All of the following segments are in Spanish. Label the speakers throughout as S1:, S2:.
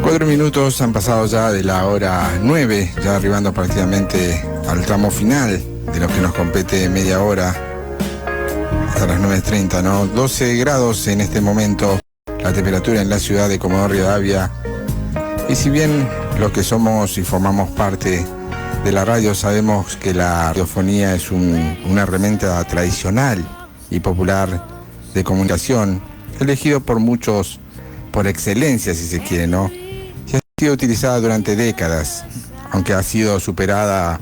S1: 4 minutos han pasado ya de la hora 9, ya arribando prácticamente al tramo final de lo que nos compete media hora, hasta las 9:30, ¿no? 12 grados en este momento, la temperatura en la ciudad de Comodoro Rivadavia. Y si bien los que somos y formamos parte de la radio sabemos que la radiofonía es una herramienta tradicional y popular de comunicación, elegido por muchos por excelencia, si se quiere, ¿no? Y ha sido utilizada durante décadas, aunque ha sido superada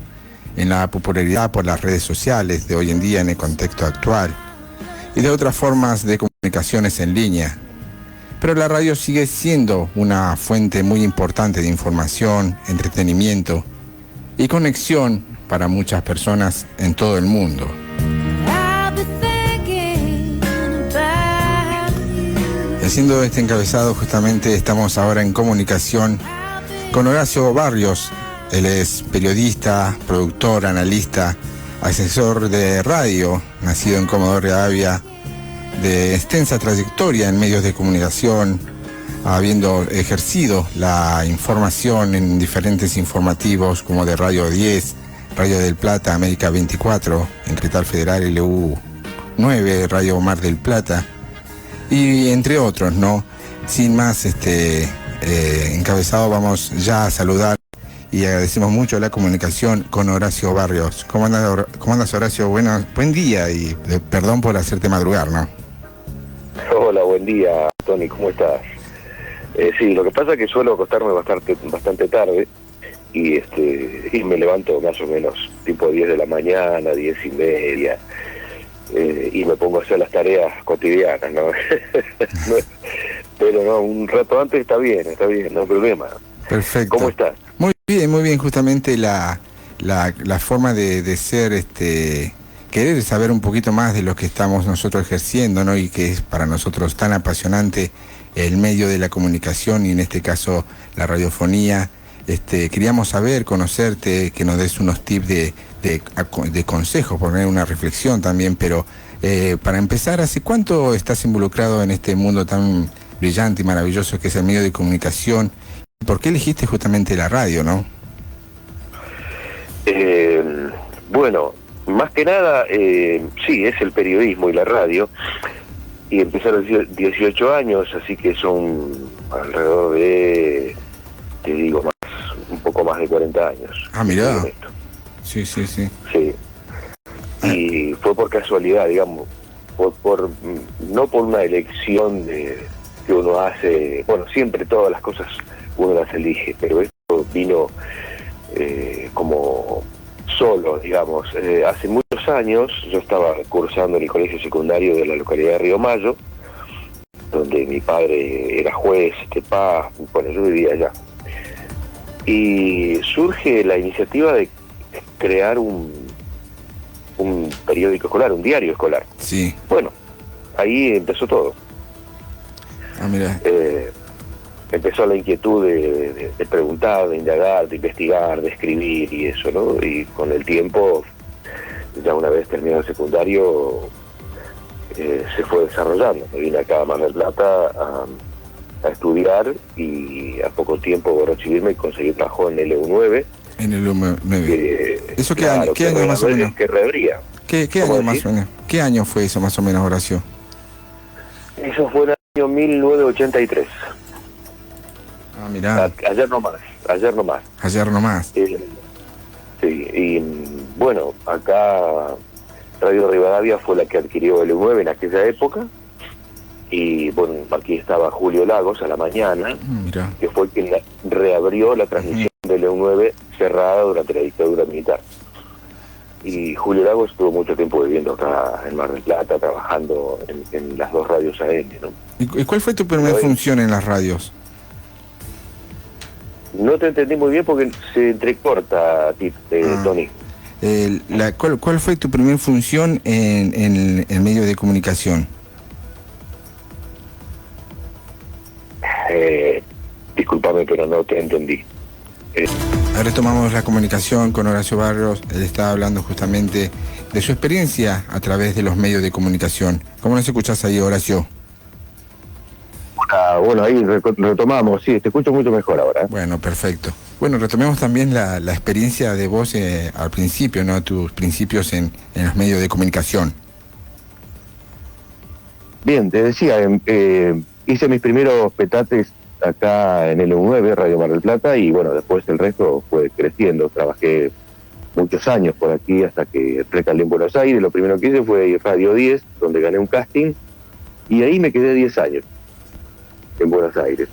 S1: en la popularidad por las redes sociales de hoy en día en el contexto actual y de otras formas de comunicaciones en línea. Pero la radio sigue siendo una fuente muy importante de información, entretenimiento y conexión para muchas personas en todo el mundo. Haciendo este encabezado, justamente estamos ahora en comunicación con Horacio Barrios. Él es periodista, productor, analista, asesor de radio, nacido en Comodoro Rivadavia, de extensa trayectoria en medios de comunicación, habiendo ejercido la información en diferentes informativos como de Radio 10, Radio del Plata, América 24, en Capital Federal, LU9, Radio Mar del Plata, y entre otros, ¿no? Sin más encabezado, vamos ya a saludar y agradecemos mucho la comunicación con Horacio Barrios. ¿Cómo andas, Horacio? Buen día y perdón por hacerte madrugar, ¿no?
S2: Hola, buen día, Tony, ¿cómo estás? Sí, lo que pasa es que suelo acostarme bastante tarde y me levanto más o menos tipo 10 de la mañana, 10:30, y me pongo a hacer las tareas cotidianas, ¿no? Pero no, un rato antes está bien, no hay problema.
S1: Perfecto.
S2: ¿Cómo estás?
S1: Muy bien, justamente la forma de ser, querer saber un poquito más de lo que estamos nosotros ejerciendo, ¿no? Y que es para nosotros tan apasionante el medio de la comunicación y en este caso la radiofonía. Queríamos saber, conocerte, que nos des unos tips de consejos, poner una reflexión también, pero para empezar, ¿hace cuánto estás involucrado en este mundo tan brillante y maravilloso que es el medio de comunicación? ¿Por qué elegiste justamente la radio, no?
S2: Bueno, más que nada, sí, es el periodismo y la radio, y empecé a los 18 años, así que son alrededor de, te digo, un poco más de 40 años.
S1: Ah, mirá. Sí.
S2: Sí. Y fue por casualidad, digamos, no por una elección que uno hace. Bueno, siempre todas las cosas uno las elige, pero esto vino como solo, digamos. Hace muchos años yo estaba cursando en el colegio secundario de la localidad de Río Mayo, donde mi padre era juez, bueno, yo vivía allá. Y surge la iniciativa de crear un periódico escolar, un diario escolar.
S1: Sí.
S2: Bueno, ahí empezó todo.
S1: Ah, mira.
S2: Empezó la inquietud de preguntar, de indagar, de investigar, de escribir y eso, ¿no? Y con el tiempo, ya una vez terminado el secundario, se fue desarrollando. Me vine acá a Mar del Plata a estudiar y a poco tiempo por recibirme y conseguí trabajo en el LU9.
S1: En el LU9. ¿Eso qué
S2: claro,
S1: año? ¿Qué año más o menos?
S2: Que reabría.
S1: ¿Qué año más o menos? ¿Qué año fue eso más o menos, Horacio?
S2: Eso fue en el año 1983.
S1: Ah, mirá.
S2: Ayer nomás.
S1: Ayer nomás.
S2: Sí, y bueno, acá Radio Rivadavia fue la que adquirió el LU9 en aquella época. Y bueno, aquí estaba Julio Lagos a la mañana,
S1: mirá,
S2: que fue quien reabrió la transmisión del EU9 cerrada durante la dictadura militar. Y Julio Lagos estuvo mucho tiempo viviendo acá en Mar del Plata, trabajando en las dos radios AM, ¿no?
S1: ¿Y cuál fue tu primera función en las radios?
S2: No te entendí muy bien porque se entrecorta, Tony.
S1: ¿Cuál fue tu primera función en el medio de comunicación?
S2: Discúlpame, pero no te entendí.
S1: Ahora tomamos la comunicación con Horacio Barrios. Él estaba hablando justamente de su experiencia a través de los medios de comunicación. ¿Cómo nos escuchás ahí, Horacio?
S2: Bueno, ahí retomamos, sí, te escucho mucho mejor ahora.
S1: Bueno, perfecto. Bueno, retomemos también la experiencia de vos al principio, ¿no? Tus principios en los medios de comunicación.
S2: Bien, te decía, hice mis primeros petates acá en el U9, Radio Mar del Plata, y bueno, después el resto fue creciendo. Trabajé muchos años por aquí hasta que recalé en Buenos Aires. Lo primero que hice fue Radio 10, donde gané un casting, y ahí me quedé 10 años en Buenos Aires.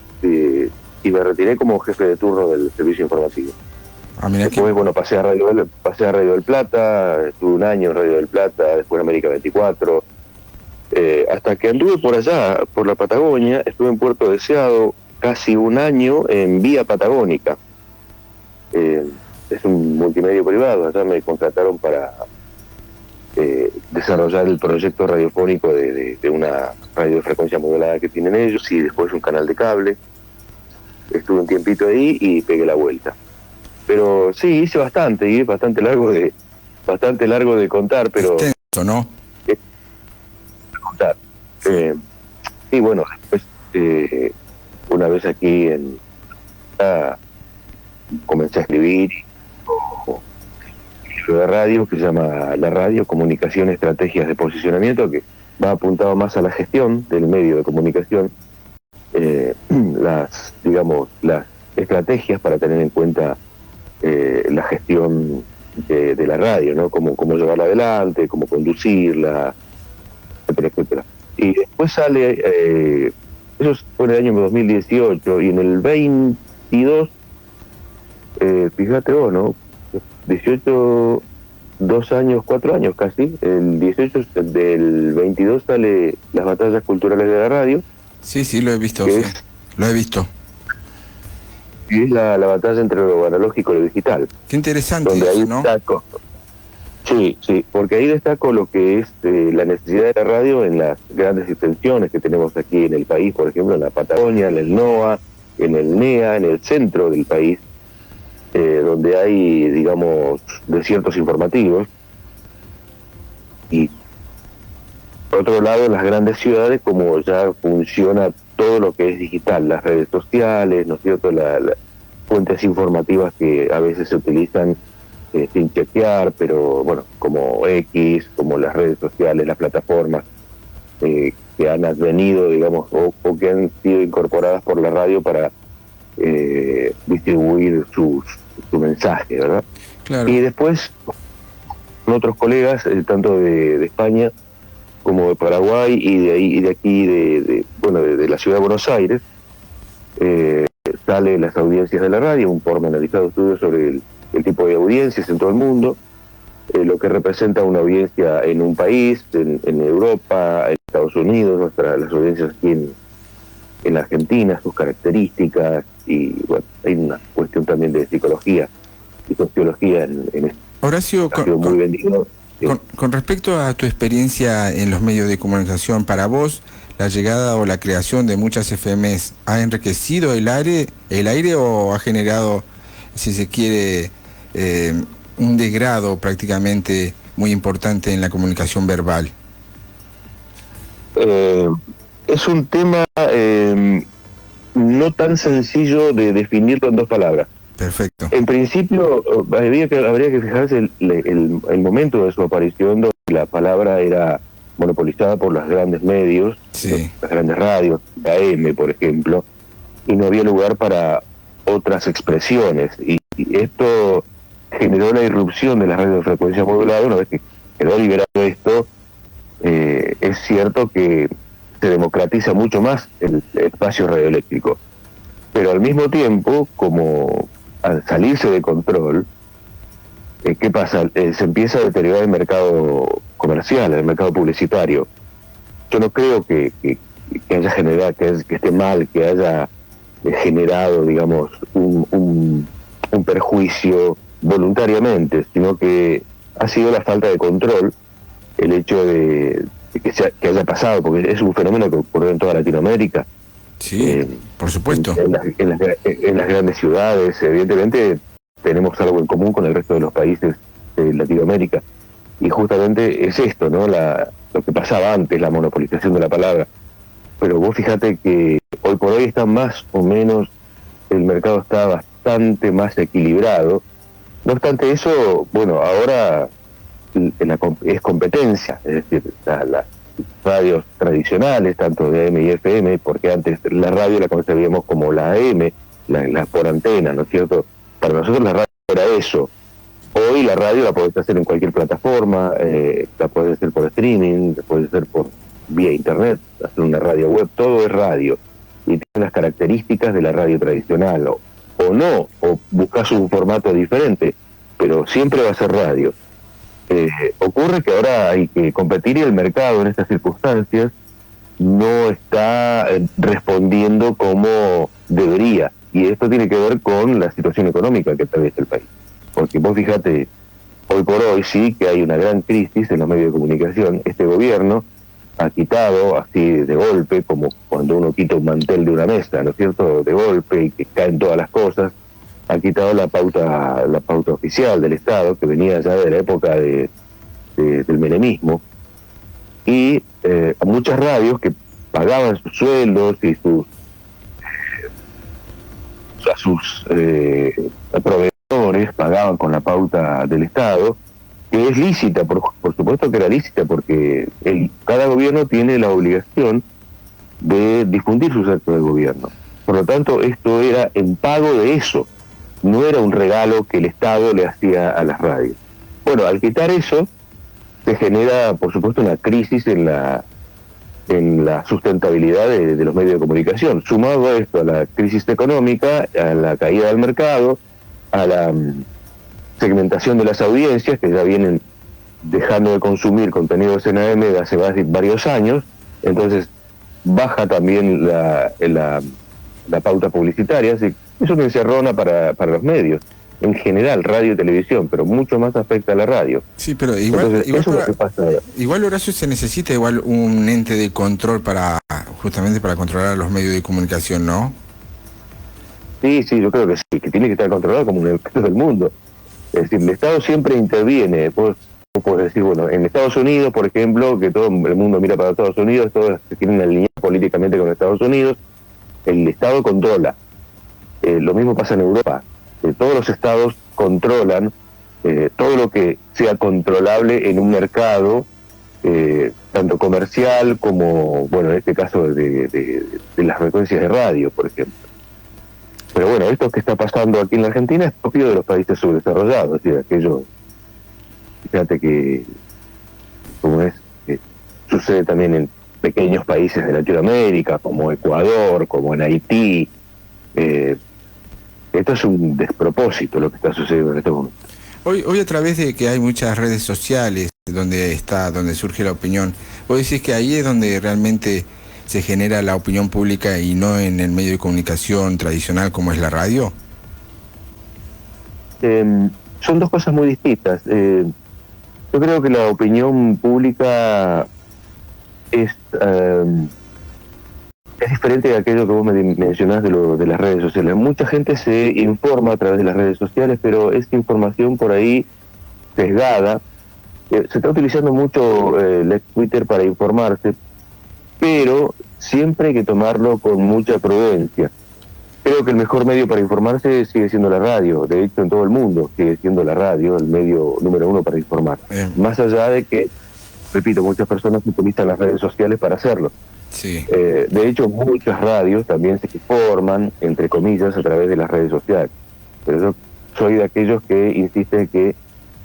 S2: Y me retiré como jefe de turno del servicio informativo. Después, bueno, pasé a Radio del Plata, estuve un año en Radio del Plata, después en América 24, hasta que anduve por allá, por la Patagonia. Estuve en Puerto Deseado casi un año en Vía Patagónica. Es un multimedio privado, allá me contrataron para desarrollar el proyecto radiofónico de una radio de frecuencia modulada que tienen ellos, y después un canal de cable. Estuve un tiempito ahí y pegué la vuelta. Pero sí, hice bastante, y es bastante largo de contar, pero...
S1: Extenso, ¿no?
S2: Contar. Y bueno, después, una vez aquí comencé a escribir un libro de radio que se llama La Radio, Comunicación, Estrategias de Posicionamiento, que va apuntado más a la gestión del medio de comunicación, las estrategias para tener en cuenta la gestión de la radio, ¿no? Cómo llevarla adelante, cómo conducirla, etcétera, etcétera. Y después sale, eso fue en el año 2018, y en el 22, fíjate vos, ¿no? 18, 2 años, 4 años casi, el 18 del 22 sale Las Batallas Culturales de la Radio.
S1: Sí, lo he visto, sí. Lo he visto.
S2: Y es la batalla entre lo analógico y lo digital.
S1: Qué interesante
S2: donde
S1: eso,
S2: ahí
S1: ¿no?
S2: Sí, porque ahí destaco lo que es la necesidad de la radio en las grandes extensiones que tenemos aquí en el país, por ejemplo, en la Patagonia, en el NOA, en el NEA, en el centro del país, donde hay, digamos, desiertos informativos. Y por otro lado, en las grandes ciudades, como ya funciona todo lo que es digital, las redes sociales, ¿no es cierto?, las fuentes informativas que a veces se utilizan sin chequear, pero bueno, como X, como las redes sociales, las plataformas que han advenido, digamos, o que han sido incorporadas por la radio para distribuir su mensaje, ¿verdad?
S1: Claro.
S2: Y después, con otros colegas, tanto de España como de Paraguay y de aquí, de la ciudad de Buenos Aires, sale Las Audiencias de la Radio, un pormenorizado estudio sobre el tipo de audiencias en todo el mundo, lo que representa una audiencia en un país, en Europa, en Estados Unidos, las audiencias aquí en la Argentina, sus características, y bueno, hay una cuestión también de psicología y sociología en esto.
S1: Horacio,
S2: muy bendigo. Sí.
S1: Con respecto a tu experiencia en los medios de comunicación, para vos, la llegada o la creación de muchas FMs ha enriquecido el aire o ha generado, si se quiere, un degrado prácticamente muy importante en la comunicación verbal?
S2: Es un tema no tan sencillo de definirlo en 2 palabras.
S1: Perfecto.
S2: En principio, habría que fijarse el momento de su aparición, donde la palabra era monopolizada por los grandes medios,
S1: sí,
S2: las grandes radios, la AM, por ejemplo, y no había lugar para otras expresiones. Y esto generó la irrupción de las radios de frecuencia modulada. Una vez que quedó liberado esto, es cierto que se democratiza mucho más el espacio radioeléctrico. Pero al mismo tiempo, como al salirse de control, ¿qué pasa? Se empieza a deteriorar el mercado comercial, el mercado publicitario. Yo no creo que haya generado, que esté mal, que haya generado, digamos, un perjuicio voluntariamente, sino que ha sido la falta de control, el hecho de que haya pasado, porque es un fenómeno que ocurrió en toda Latinoamérica.
S1: Sí, por supuesto.
S2: En las grandes ciudades, evidentemente tenemos algo en común con el resto de los países de Latinoamérica, y justamente es esto, ¿no? Lo que pasaba antes, la monopolización de la palabra. Pero vos fíjate que hoy por hoy está más o menos, el mercado está bastante más equilibrado. No obstante eso, bueno, ahora es competencia, es decir, las radios tradicionales, tanto de AM y FM, porque antes la radio la concebíamos como la AM, la por antena, ¿no es cierto? Para nosotros la radio era eso. Hoy la radio la podés hacer en cualquier plataforma, la podés hacer por streaming, la podés hacer por vía internet, hacer una radio web, todo es radio. Y tiene las características de la radio tradicional, o no, o buscas un formato diferente, pero siempre va a ser radio. Ocurre que ahora hay que competir y el mercado en estas circunstancias no está respondiendo como debería. Y esto tiene que ver con la situación económica que atraviesa el país. Porque vos fíjate, hoy por hoy sí que hay una gran crisis en los medios de comunicación. Este gobierno ha quitado así de golpe, como cuando uno quita un mantel de una mesa, ¿no es cierto?, de golpe y que caen todas las cosas, ha quitado la pauta oficial del Estado, que venía ya de la época del menemismo, y a muchas radios que pagaban sus sueldos y a sus proveedores pagaban con la pauta del Estado, que es lícita, por supuesto que era lícita, porque cada gobierno tiene la obligación de difundir sus actos de gobierno. Por lo tanto, esto era en pago de eso, no era un regalo que el Estado le hacía a las radios. Bueno, al quitar eso, se genera, por supuesto, una crisis en la sustentabilidad de los medios de comunicación. Sumado a esto, a la crisis económica, a la caída del mercado, a la segmentación de las audiencias, que ya vienen dejando de consumir contenidos en AM de hace varios años, entonces baja también la pauta publicitaria, así eso me encerrona para los medios, en general, radio y televisión, pero mucho más afecta a la radio.
S1: Sí, pero igual,
S2: entonces,
S1: igual,
S2: eso es lo que pasa ahora.
S1: Igual, Horacio, se necesita igual un ente de control justamente para controlar a los medios de comunicación, ¿no?
S2: Sí, yo creo que sí, que tiene que estar controlado como en el resto del mundo. Es decir, el Estado siempre interviene. Vos podés decir, bueno, en Estados Unidos, por ejemplo, que todo el mundo mira para Estados Unidos, todos se tienen alineados políticamente con Estados Unidos, el Estado controla. Lo mismo pasa en Europa. Todos los estados controlan todo lo que sea controlable en un mercado, tanto comercial como, bueno, en este caso de las frecuencias de radio, por ejemplo. Pero bueno, esto que está pasando aquí en la Argentina es propio de los países subdesarrollados, es decir, aquello, fíjate que, como es, sucede también en pequeños países de Latinoamérica, como Ecuador, como en Haití. Esto es un despropósito lo que está sucediendo en este momento.
S1: Hoy a través de que hay muchas redes sociales donde surge la opinión, vos decís que ahí es donde realmente se genera la opinión pública y no en el medio de comunicación tradicional como es la radio.
S2: Son dos cosas muy distintas. Yo creo que la opinión pública es diferente de aquello que vos me mencionás de las redes sociales. Mucha gente se informa a través de las redes sociales, pero esta información por ahí sesgada. Se está utilizando mucho el Twitter para informarse, pero siempre hay que tomarlo con mucha prudencia. Creo que el mejor medio para informarse sigue siendo la radio. De hecho, en todo el mundo sigue siendo la radio el medio número uno para informar. Más allá de que, repito, muchas personas utilizan las redes sociales para hacerlo.
S1: Sí.
S2: De hecho, muchas radios también se informan, entre comillas, a través de las redes sociales. Pero yo soy de aquellos que insisten que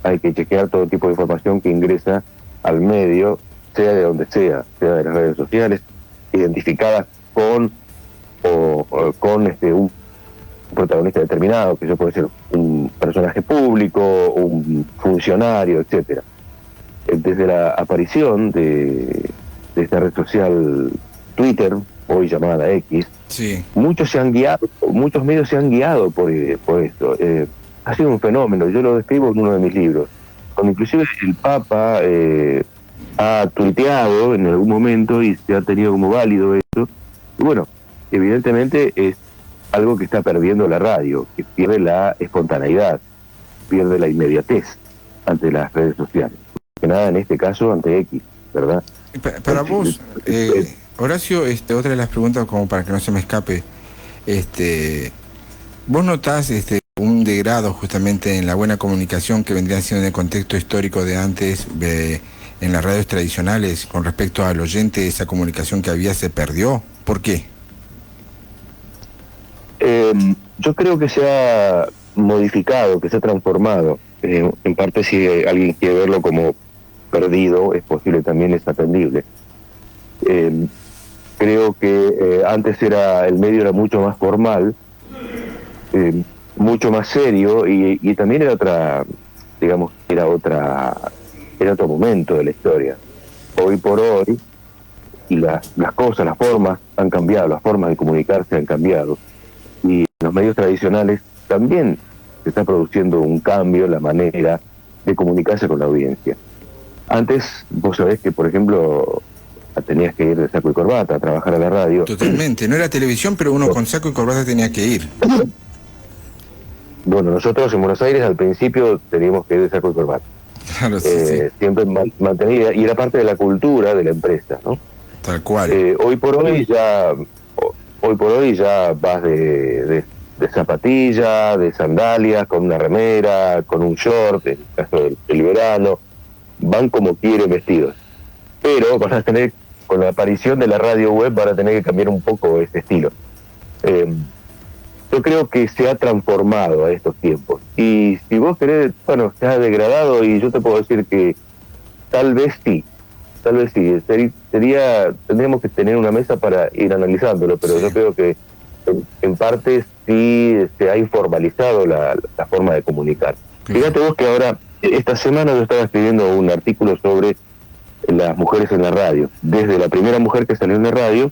S2: hay que chequear todo tipo de información que ingresa al medio, sea de donde sea de las redes sociales, identificadas con un protagonista determinado, que yo puede ser un personaje público, un funcionario, etcétera. Desde la aparición de esta red social Twitter, hoy llamada X,
S1: sí,
S2: muchos medios se han guiado por esto. Ha sido un fenómeno, yo lo describo en uno de mis libros, cuando inclusive el Papa ha tuiteado en algún momento y se ha tenido como válido eso. Y bueno, evidentemente es algo que está perdiendo la radio, que pierde la espontaneidad, pierde la inmediatez ante las redes sociales. Que nada, en este caso, ante X, ¿verdad?
S1: Para vos, Horacio, otra de las preguntas, como para que no se me escape, ¿vos notás un degrado justamente en la buena comunicación que vendría siendo en el contexto histórico de antes, en las radios tradicionales, con respecto al oyente, esa comunicación que había se perdió? ¿Por qué?
S2: Yo creo que se ha modificado, que se ha transformado. En parte, si alguien quiere verlo como perdido, es posible, también es atendible. Creo que antes el medio era mucho más formal, mucho más serio, y también era era otro momento de la historia. Hoy por hoy, y las cosas, las formas han cambiado, las formas de comunicarse han cambiado. Y en los medios tradicionales también se está produciendo un cambio en la manera de comunicarse con la audiencia. Antes, vos sabés que, por ejemplo, tenías que ir de saco y corbata a trabajar a la radio.
S1: Totalmente, no era televisión, pero uno con saco y corbata tenía que ir.
S2: Bueno, nosotros en Buenos Aires al principio teníamos que ir de saco y corbata.
S1: Claro, sí.
S2: Siempre mantenida, y era parte de la cultura de la empresa, ¿no?
S1: Tal cual.
S2: Hoy por hoy ya vas de zapatilla, de sandalias, con una remera, con un short, en el caso del verano, van como quieren vestidos. Pero van a tener, con la aparición de la radio web, van a tener que cambiar un poco ese estilo. Yo creo que se ha transformado a estos tiempos. Y si vos querés, bueno, se ha degradado, y yo te puedo decir que tal vez sí. Tendríamos que tener una mesa para ir analizándolo, pero sí. Yo creo que en parte sí se ha informalizado la forma de comunicar. Sí. Fíjate vos que ahora, esta semana yo estaba escribiendo un artículo sobre las mujeres en la radio, desde la primera mujer que salió en la radio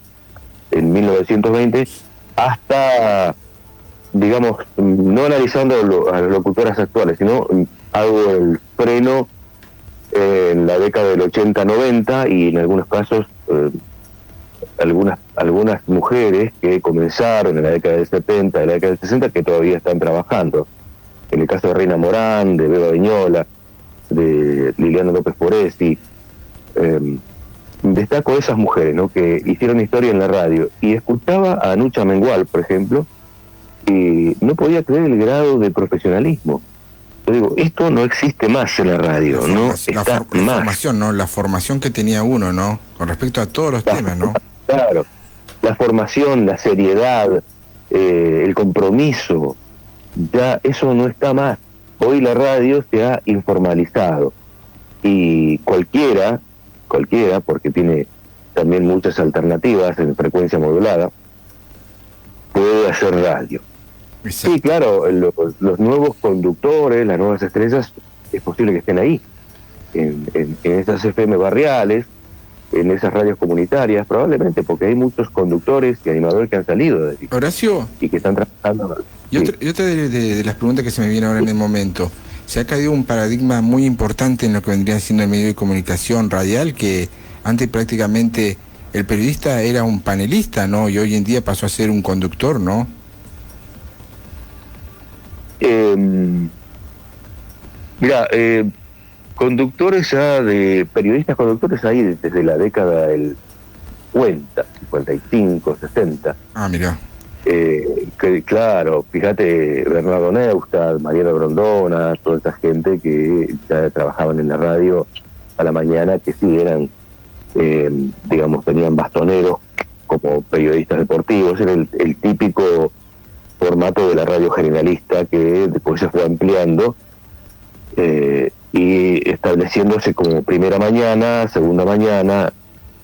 S2: en 1920 hasta, digamos, no analizando a las locutoras actuales, sino hago el freno en la década del 80-90, y en algunos casos algunas mujeres que comenzaron en la década del 70, en la década del 60, que todavía están trabajando. En el caso de Reina Morán, de Beba Viñola, de Liliana López Poresi, destaco esas mujeres, ¿no?, que hicieron historia en la radio. Y escuchaba a Nucha Mengual, por ejemplo, y no podía creer el grado de profesionalismo. Yo digo, esto no existe más en la radio,
S1: la formación que tenía uno, ¿no?, con respecto a todos los temas, ¿no?
S2: Claro, la formación, la seriedad, el compromiso, ya eso no está más. Hoy la radio se ha informalizado, y cualquiera, porque tiene también muchas alternativas en frecuencia modulada, puede hacer radio. Exacto. Sí, claro, los nuevos conductores, las nuevas estrellas, es posible que estén ahí, en esas FM barriales, en esas radios comunitarias, probablemente, porque hay muchos conductores y animadores que han salido de allí.
S1: Horacio,
S2: y que están trabajando.
S1: Y otra de las preguntas que se me viene ahora en el momento: se ha caído un paradigma muy importante en lo que vendría siendo el medio de comunicación radial, que antes prácticamente el periodista era un panelista, ¿no?, y hoy en día pasó a ser un conductor, ¿no?
S2: Mira, conductores ya, de periodistas conductores ahí desde la década del 50, 55, 60.
S1: Ah, mira.
S2: Que claro, fíjate, Bernardo Neustadt, Mariano Grondona, toda esa gente que ya trabajaban en la radio a la mañana, que sí eran, digamos, tenían bastoneros como periodistas deportivos. Era el típico formato de la radio generalista, que después se fue ampliando y estableciéndose como primera mañana, segunda mañana,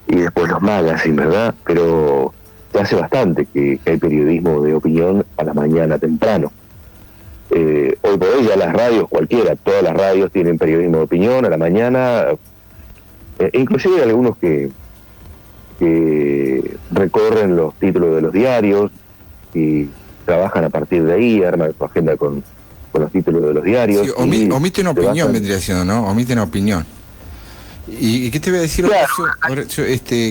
S2: y después los magazines, ¿verdad? Pero ya hace bastante que hay periodismo de opinión a la mañana temprano. Hoy por hoy ya las radios, todas las radios tienen periodismo de opinión a la mañana, inclusive hay algunos que recorren los títulos de los diarios y trabajan a partir de ahí, arman su agenda con los títulos de los diarios.
S1: Sí, omiten opinión, vendría siendo, ¿no? Omiten opinión. ¿Y qué te voy a decir, Horacio,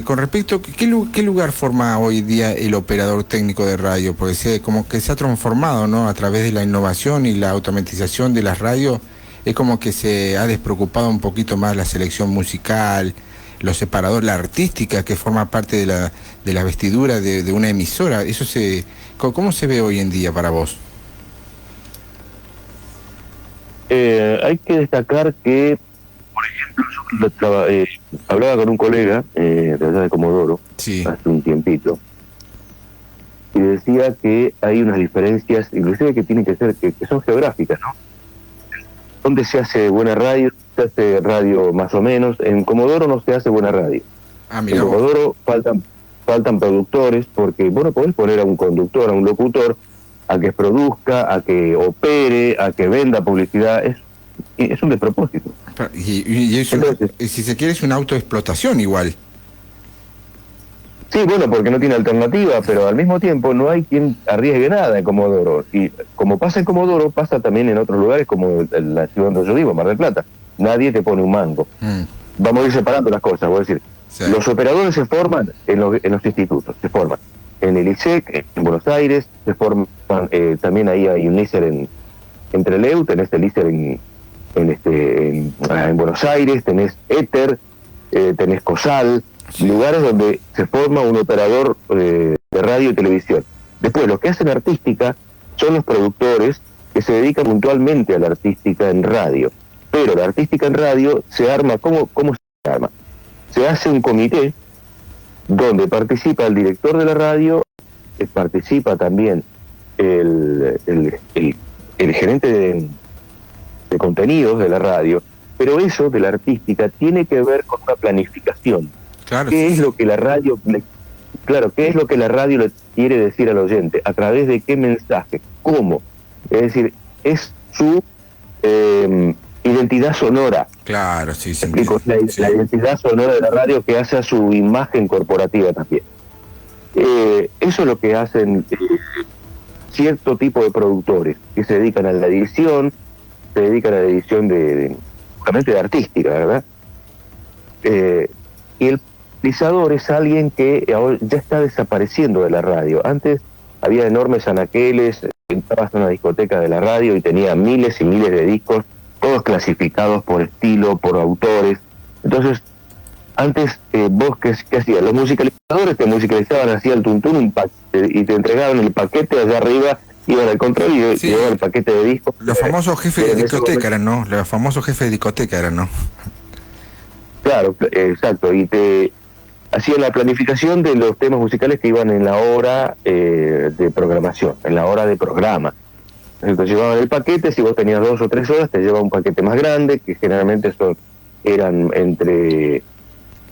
S1: con respecto, ¿qué lugar forma hoy día el operador técnico de radio? Porque como que se ha transformado, ¿no?, a través de la innovación y la automatización de las radios. Es como que se ha despreocupado un poquito más la selección musical, los separadores, la artística que forma parte de la vestidura de una emisora. Eso ¿cómo se ve hoy en día para vos?
S2: Hay que destacar que, por ejemplo, yo hablaba con un colega de allá de Comodoro,
S1: sí,
S2: hace un tiempito, y decía que hay unas diferencias, inclusive que tienen que ser, que son geográficas, ¿no? ¿Dónde se hace buena radio? Se hace radio más o menos. En Comodoro no se hace buena radio.
S1: Mira
S2: en Comodoro faltan productores, porque vos no podés poner a un conductor, a un locutor, a que produzca, a que opere, a que venda publicidad. Es un despropósito.
S1: Y eso, entonces, si se quiere, es una autoexplotación igual.
S2: Sí, bueno, porque no tiene alternativa, pero al mismo tiempo no hay quien arriesgue nada en Comodoro. Y como pasa en Comodoro, pasa también en otros lugares como en la ciudad donde yo vivo, Mar del Plata. Nadie te pone un mango. Vamos a ir separando las cosas, voy a decir. Sí. Los operadores se forman en los institutos, se forman en el ISEC, en Buenos Aires, se forman, también ahí hay un ISER en Trelew, tenés el ISER en Buenos Aires, tenés Éter, tenés COSAL, lugares donde se forma un operador de radio y televisión. Después, los que hacen artística son los productores que se dedican puntualmente a la artística en radio. Pero la artística en radio se arma, ¿cómo se arma? Se hace un comité donde participa el director de la radio, participa también el gerente de contenidos de la radio, pero eso de la artística tiene que ver con una planificación.
S1: Claro,
S2: ¿Qué es lo que la radio qué es lo que la radio le quiere decir al oyente? ¿A través de qué mensaje? ¿Cómo? Es decir, es su identidad sonora.
S1: Claro, sí, sí.
S2: La identidad sonora de la radio que hace a su imagen corporativa también. Eso es lo que hacen cierto tipo de productores que se dedican a la edición, se dedican a la edición justamente de artística, ¿verdad? Y el realizador es alguien que ahora ya está desapareciendo de la radio. Antes había enormes anaqueles, entrabas a una discoteca de la radio y tenía miles y miles de discos, todos clasificados por estilo, por autores. Entonces, antes vos, ¿qué hacías? Los musicalizadores te musicalizaban así al tuntún y te entregaban el paquete allá arriba, iban al control y
S1: sí,
S2: llevaban el paquete de discos.
S1: Los famosos jefes de discoteca eran, ¿no? Los famosos jefes de discoteca eran, ¿no?
S2: Claro, exacto, y te hacían la planificación de los temas musicales que iban en la hora de programación, en la hora de programa. Entonces llevaban el paquete, si vos tenías 2 o 3 horas, te llevaba un paquete más grande, que generalmente eran entre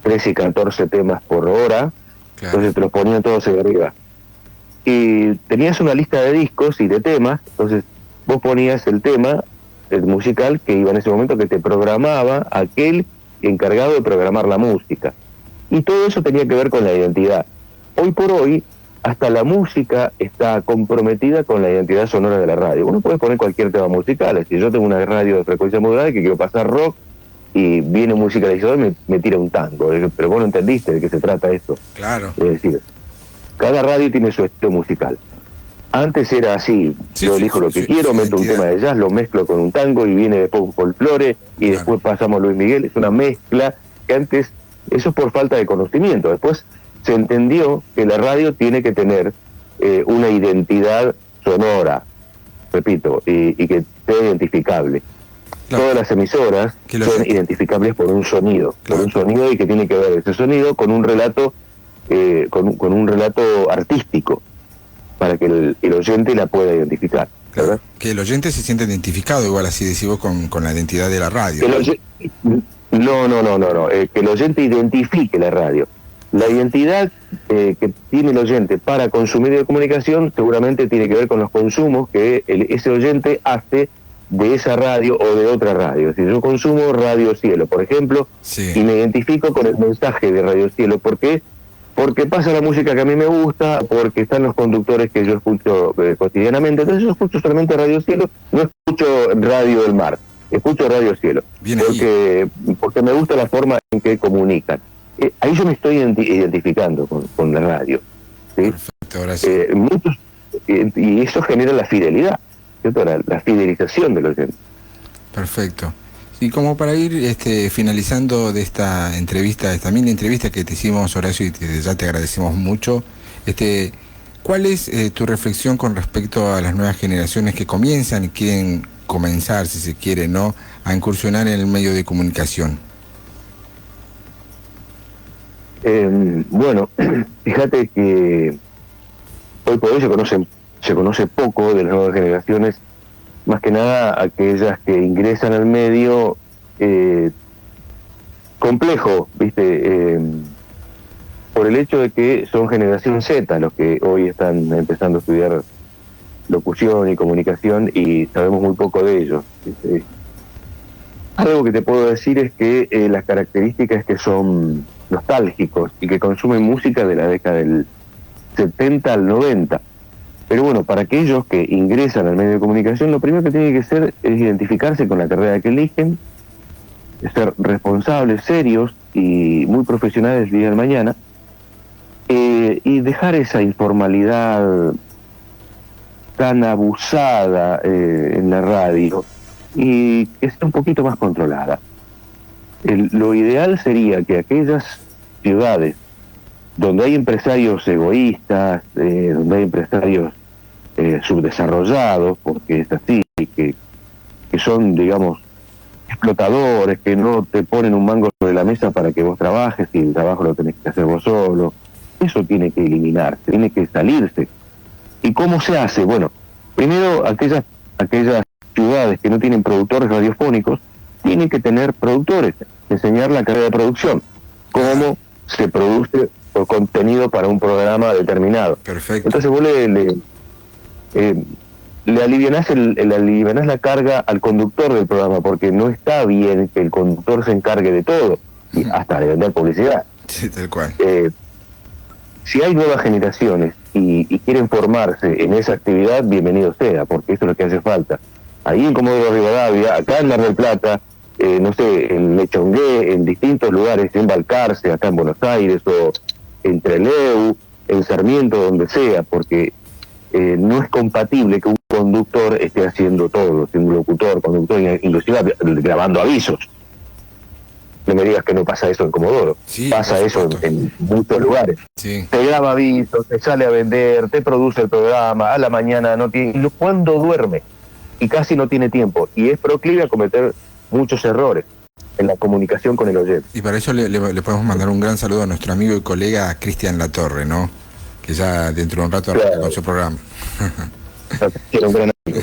S2: 13 y 14 temas por hora, claro. Entonces te los ponían todos ahí arriba. Y tenías una lista de discos y de temas, entonces vos ponías el tema musical que iba en ese momento, que te programaba aquel encargado de programar la música. Y todo eso tenía que ver con la identidad. Hoy por hoy, hasta la música está comprometida con la identidad sonora de la radio. Uno puede poner cualquier tema musical. Si yo tengo una radio de frecuencia modulada que quiero pasar rock y viene un musicalizador y me tira un tango, pero vos no entendiste de qué se trata esto.
S1: Claro.
S2: Es decir, cada radio tiene su estilo musical. Antes era así, sí, yo elijo lo que quiero, meto un tema de jazz, lo mezclo con un tango y viene después un folclore y claro. Después pasamos a Luis Miguel. Es una mezcla que antes, eso es por falta de conocimiento. Después se entendió que la radio tiene que tener una identidad sonora, repito, y que sea identificable. Claro. Todas las emisoras son identificables por un sonido, claro. Por un sonido, y que tiene que ver ese sonido con un relato, con un relato artístico, para que el oyente la pueda identificar.
S1: Claro. Que el oyente se siente identificado, igual así decimos, con la identidad de la radio.
S2: No, que el oyente identifique la radio. La identidad que tiene el oyente para consumir de comunicación seguramente tiene que ver con los consumos que ese oyente hace de esa radio o de otra radio. Si yo consumo Radio Cielo, por ejemplo, sí. Y me identifico con el mensaje de Radio Cielo, ¿por qué? Porque pasa la música que a mí me gusta, porque están los conductores que yo escucho cotidianamente. Entonces yo escucho solamente Radio Cielo, no escucho Radio del Mar, escucho Radio Cielo, porque me gusta la forma en que comunican. Ahí yo me estoy identificando con la radio, ¿sí?
S1: Perfecto, ahora sí.
S2: Y eso genera la fidelidad, ¿cierto? La fidelización del oyente.
S1: Perfecto. Y como para ir finalizando de esta entrevista, esta mini entrevista que te hicimos, Horacio, y ya te agradecemos mucho, ¿cuál es tu reflexión con respecto a las nuevas generaciones que comienzan y quieren comenzar, si se quiere, ¿no?, a incursionar en el medio de comunicación?
S2: Bueno, fíjate que hoy por hoy se conoce poco de las nuevas generaciones, más que nada aquellas que ingresan al medio complejo, ¿viste? Por el hecho de que son generación Z, los que hoy están empezando a estudiar locución y comunicación, y sabemos muy poco de ellos, ¿viste? Algo que te puedo decir es que las características es que son nostálgicos y que consumen música de la década del 70 al 90. Pero bueno, para aquellos que ingresan al medio de comunicación, lo primero que tiene que ser es identificarse con la carrera que eligen, ser responsables, serios y muy profesionales el día de mañana, y dejar esa informalidad tan abusada en la radio, y que sea un poquito más controlada. Lo ideal sería que aquellas ciudades donde hay empresarios egoístas, donde hay empresarios subdesarrollados, porque es así, que son, digamos, explotadores, que no te ponen un mango sobre la mesa para que vos trabajes y el trabajo lo tenés que hacer vos solo, eso tiene que eliminarse, tiene que salirse. ¿Y cómo se hace? Bueno, primero aquellas ciudades que no tienen productores radiofónicos tienen que tener productores, enseñar la carrera de producción, cómo se produce contenido para un programa determinado.
S1: Perfecto.
S2: Entonces vos le alivianás la carga al conductor del programa, porque no está bien que el conductor se encargue de todo, y hasta de vender publicidad.
S1: Sí, tal cual.
S2: Si hay nuevas generaciones y quieren formarse en esa actividad, bienvenido sea, porque eso es lo que hace falta. Ahí en Comodoro Rivadavia, acá en Mar del Plata, no sé, en Lechongué, en distintos lugares, en Balcarce, acá en Buenos Aires, o en Trelew, en Sarmiento, donde sea, porque no es compatible que un conductor esté haciendo todo, siendo un locutor, conductor, inclusive grabando avisos. No me digas que no pasa eso en Comodoro. Sí, pasa eso en muchos lugares.
S1: Sí.
S2: Te graba avisos, te sale a vender, te produce el programa, a la mañana no tiene... ¿Cuándo duerme? Y casi no tiene tiempo. Y es proclive a cometer muchos errores en la comunicación con el oyente.
S1: Y para eso le podemos mandar un gran saludo a nuestro amigo y colega Cristian Latorre, ¿no?, que ya dentro de un rato arranca con su programa.
S2: Tiene un gran amigo.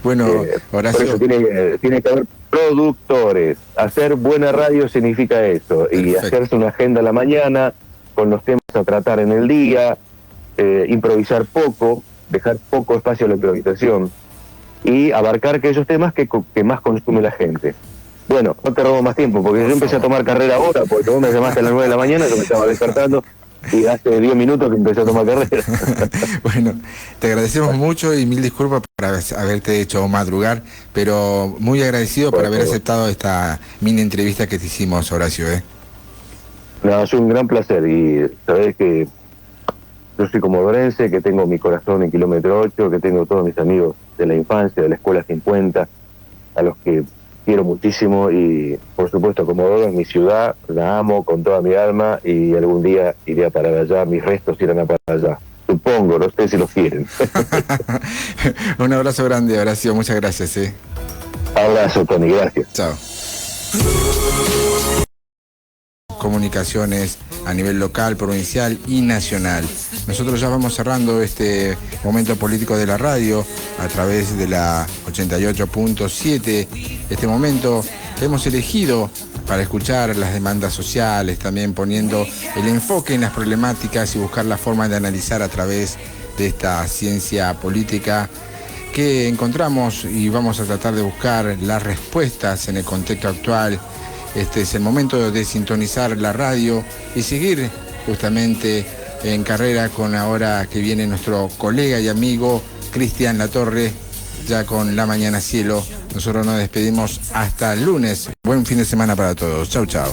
S1: Bueno, Horacio,
S2: por eso tiene que haber productores. Hacer buena radio significa eso. Perfecto. Y hacerse una agenda a la mañana con los temas a tratar en el día, improvisar poco, dejar poco espacio a la improvisación y abarcar aquellos temas que más consume la gente. Bueno, no te robo más tiempo, porque yo empecé a tomar carrera ahora, porque vos me llamaste a las 9 de la mañana, yo me estaba despertando, y hace 10 minutos que empecé a tomar carrera.
S1: Bueno, te agradecemos mucho y mil disculpas por haberte hecho madrugar, pero muy agradecido por haber aceptado esta mini entrevista que te hicimos, Horacio.
S2: No, es un gran placer, y sabés que yo soy comodorense, que tengo mi corazón en kilómetro 8, que tengo todos mis amigos de la infancia, de la escuela 50, a los que quiero muchísimo, y por supuesto Comodoro es mi ciudad, la amo con toda mi alma, y algún día iré a parar allá, mis restos irán a parar allá. Supongo, no sé si los quieren.
S1: Un abrazo grande, Horacio, muchas gracias.
S2: Abrazo, Tony, gracias.
S1: Chao. Comunicaciones a nivel local, provincial y nacional. Nosotros ya vamos cerrando este momento político de la radio a través de la 88.7. Este momento hemos elegido para escuchar las demandas sociales, también poniendo el enfoque en las problemáticas y buscar la forma de analizar a través de esta ciencia política que encontramos, y vamos a tratar de buscar las respuestas en el contexto actual. Este es el momento de sintonizar la radio y seguir justamente en carrera con ahora que viene nuestro colega y amigo Cristian Latorre, ya con La Mañana Cielo. Nosotros nos despedimos hasta el lunes. Buen fin de semana para todos. Chau, chau.